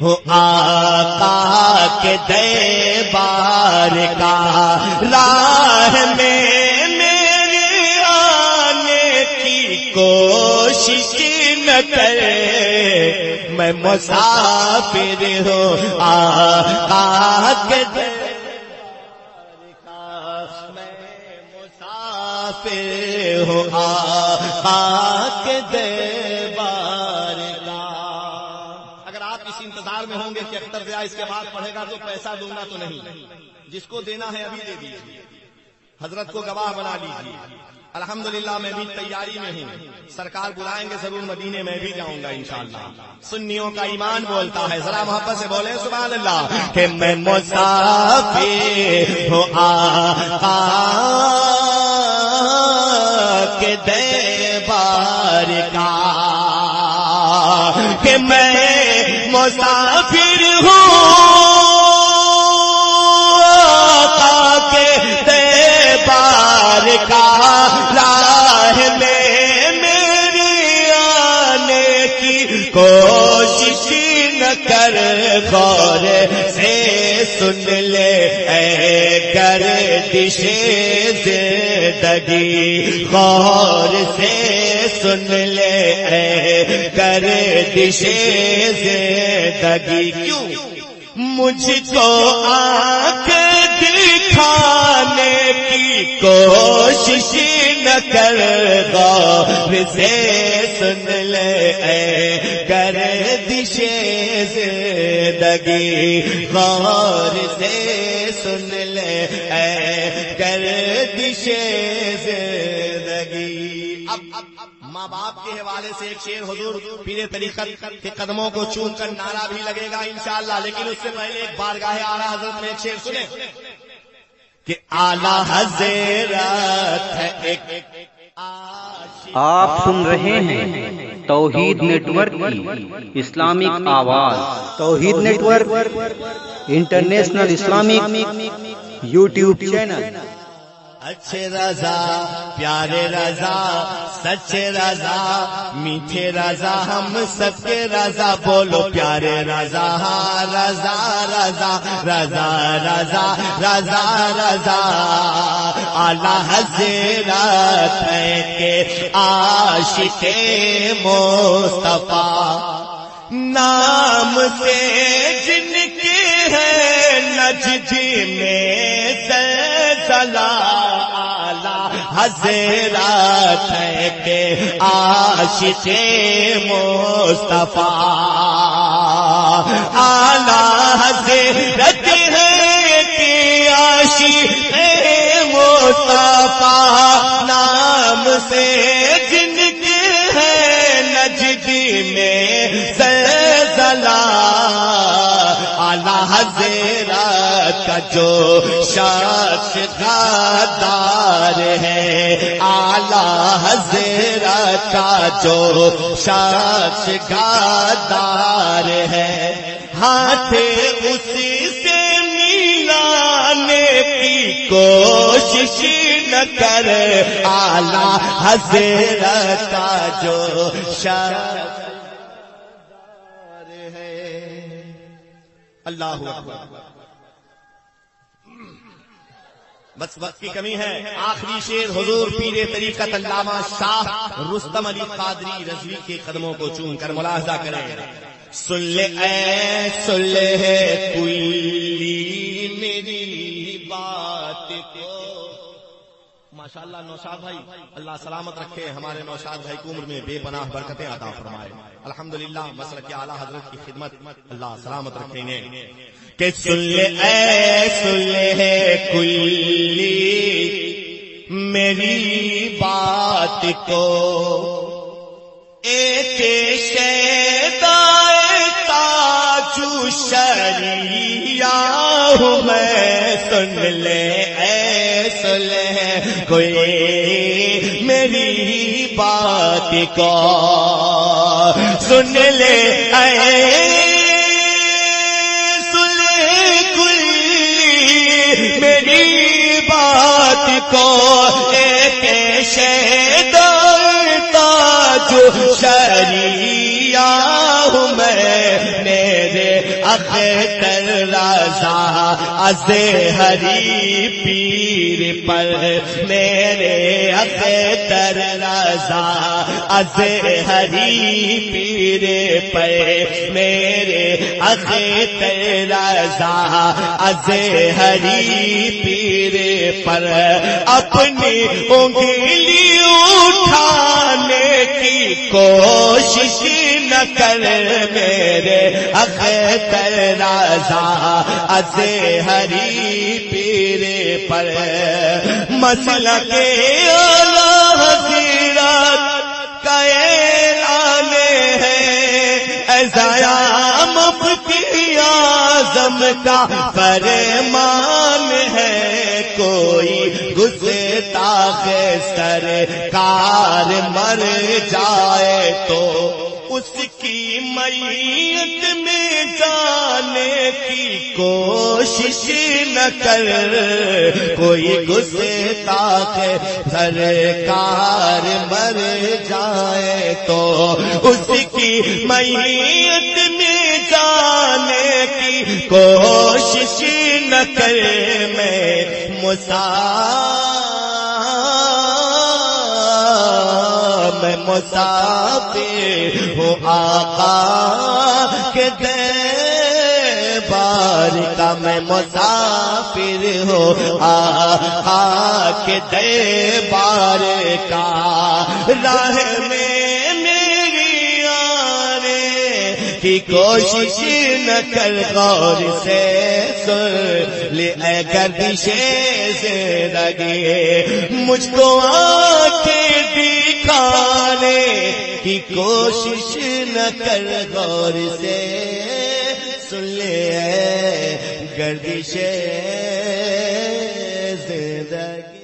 ہو آقا کے دربار کا، راہ میں میرے آنے کی کوشش نہ کر، میں مسافر ہوں آقا کے دربار کا، میں مسافر ہوں آقا کے دربار کا۔ اگر آپ اس انتظار میں ہوں گے کہ اختر ضیاء اس کے بعد پڑھے گا تو پیسہ دوں گا، تو نہیں، جس کو دینا ہے ابھی دے دیجیے، حضرت کو گواہ بنا لیجیے۔ الحمدللہ میں بھی تیاری میں ہوں، سرکار بلائیں گے ضرور مدینے میں بھی جاؤں گا انشاءاللہ۔ سنیوں کا ایمان بولتا ہے، ذرا محبت سے بولے سبحان اللہ، کہ میں مسافر ہوں آقا کے دربار کا، کہ میں مسافر ہوں آقا کے دربار کا، راہ میں میری آنے کی کوشش نہ کر، غور سے سن لے اے گردش زندگی، غور سے سن لے اے گردش زندگی، کیوں مجھ کو آنکھ دکھانے کی کوشش نہ کر، غور سے سن لے اے گردش زندگی، غور سے سن لے اے گردش زندگی۔ اب ماں باپ کے حوالے سے ایک شعر حضور پیر طریقت کے قدموں کو چوم کر نعرہ بھی لگے گا انشاءاللہ، لیکن اس سے پہلے ایک بارگاہ اعلیٰ حضرت میں ایک شعر سنیں کہ اعلیٰ حضرت ہے ایک آپ سن رہے ہیں توحید نیٹ ورک کی اسلامک آواز۔ Tawheed network international Islamic YouTube channel. اچھے رضا پیارے رضا سچے رضا میٹھے رضا ہم سب کے رضا، بولو پیارے رضا رضا رضا رضا رضا رضا رضا، اعلیٰ حضرت ہے کہ عاشق مصطفیٰ، نام سے جن کے ہے نجد میں زلزلہ، حضرت ہے کہ عاشق مصطفیٰ، اعلیٰ حضرت ہے کہ عاشق مصطفیٰ، نام سے جن کے ہے نجد میں زلزلہ، اعلیٰ حضرت کا جو شخص غدار ہے، اعلیٰ حضرت کا جو شخص غدار ہے، ہاتھ اسی سے ملانے کی کوشش نہ کر، اعلیٰ حضرت کا جو شخص ہے۔ اللہ اکبر۔ بس وقت کی کمی ہے، آخری شعر حضور پیر طریقت علامہ شاہ رستم علی قادری رضوی کے قدموں کو چوم کر ملاحظہ کریں۔ سن لے اے سن لے کلی میری بات کو، ماشاءاللہ نوشاد بھائی اللہ سلامت رکھے، ہمارے نوشاد بھائی کی عمر میں بے پناہ برکتیں عطا فرمائے، الحمدللہ مسلک اعلیٰ حضرت کی خدمت اللہ سلامت رکھیں گے۔ کہ سن لے اے سن لے کلی میری بات کو، ایک شیدائے تاجو شریعہ ہوں میں، سن لے اے سن لے کوئی میری بات کو، سن لے اے میری بات کو، ایک شیدائے تاج شریعہ ہوں میں میرے اختر رضا ازہری پیر پر میرے اختر رضا ازہری پیر پر میرے اختر رضا ازہری پیر پر اپنی انگلی اٹھانے کی کوشش نہ کر میرے اختر رضا ازہری پیر پر مسلک اعلی حضرت کا اعلان ہے ایسا مفتی اعظم کا فرمان ہے کوئی گستاخ سرکار مر جائے تو اس کی میت میں جانے کی کوشش نہ کر کوئی گستاخ سرکار مر جائے تو اس کی میت میں جانے کی کوشش نہ کر میں مسافر ہوں آقا کے دربار کا میں مسافر ہوں آقا کے دربار کا راہ میں میری آنے کی کوشش نہ کر غور سے سن لے اے گردش زندگی مجھ کو آنکھیں دکھانے کی کوشش نہ کر غور سے سن لے اے گردش زندگی